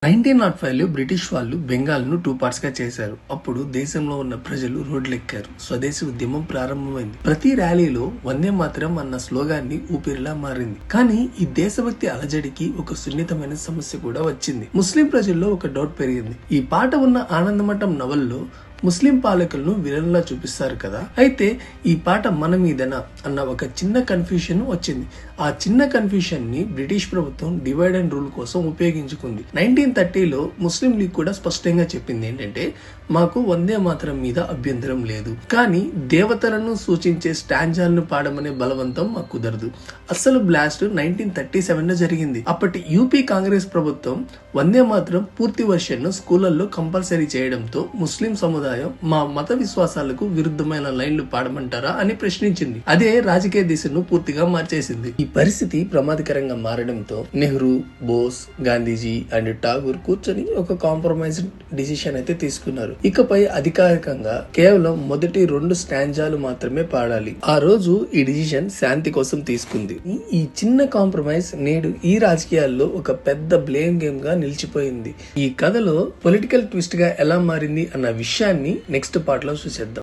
1905లో British వాళ్ళు బెంగాల్ను 2 parts గా చేశారు. అప్పుడు దేశంలో ఉన్న ప్రజలు రోడ్లెక్కారు. స్వదేశీ ఉద్యమం ప్రారంభమైంది. ప్రతి ర్యాలీలో వందే మాతరం అన్న స్లోగాన్ని ఊపిరిలా మారింది. కానీ ఈ దేశభక్తి అలజడికి ఒక సున్నితమైన సమస్య కూడా వచ్చింది. ముస్లిం ప్రజల్లో ఒక డౌట్ పెరిగింది. ఈ పాట ఉన్న ఆనందమఠం నవల్లో ముస్లిం పాలకులను విలన్లా చూపిస్తారు కదా, అయితే ఈ పాట మన మీదనా అన్న ఒక చిన్న కన్ఫ్యూషన్ వచ్చింది. ఆ చిన్న కన్ఫ్యూషన్ ని బ్రిటిష్ ప్రభుత్వం డివైడ్ అండ్ రూల్ కోసం ఉపయోగించుకుంది. 1930లో ముస్లిం లీగ్ కూడా స్పష్టంగా చెప్పింది ఏంటంటే, మాకు వందే మాతరం మీద అభ్యంతరం లేదు, కానీ దేవతలను సూచించే స్టాంజాలను పాడమనే బలవంతం మాకు కుదరదు. అసలు బ్లాస్ట్ 1937లో జరిగింది. అప్పటి యూపీ కాంగ్రెస్ ప్రభుత్వం వందే మాతరం పూర్తి వర్షన్ ను స్కూళ్లలో కంపల్సరీ చేయడంతో ముస్లిం సముదాయం మా మత విశ్వాసాలకు విరుద్ధమైన లైన్లు పాడమంటారా అని ప్రశ్నించింది. అదే రాజకీయ దిశను పూర్తిగా మార్చేసింది. ఈ పరిస్థితి ప్రమాదకరంగా మారడంతో నెహ్రూ, బోస్, గాంధీజీ అండ్ ఠాగూర్ కూర్చొని ఒక కాంప్రమైజ్ డిసిషన్ అయితే తీసుకున్నారు. ఇకపై అధికారికంగా కేవలం మొదటి 2 స్టాంజాలు మాత్రమే పాడాలి. ఆ రోజు ఈ డిసిషన్ శాంతి కోసం తీసుకుంది. ఈ చిన్న కాంప్రమైజ్ నేడు ఈ రాజకీయాల్లో ఒక పెద్ద బ్లేమ్ గేమ్ గా నిలిచిపోయింది. ఈ కథలో పొలిటికల్ ట్విస్ట్ గా ఎలా మారింది అన్న విషయాన్ని నెక్స్ట్ పార్ట్ లో చూసేద్దాం.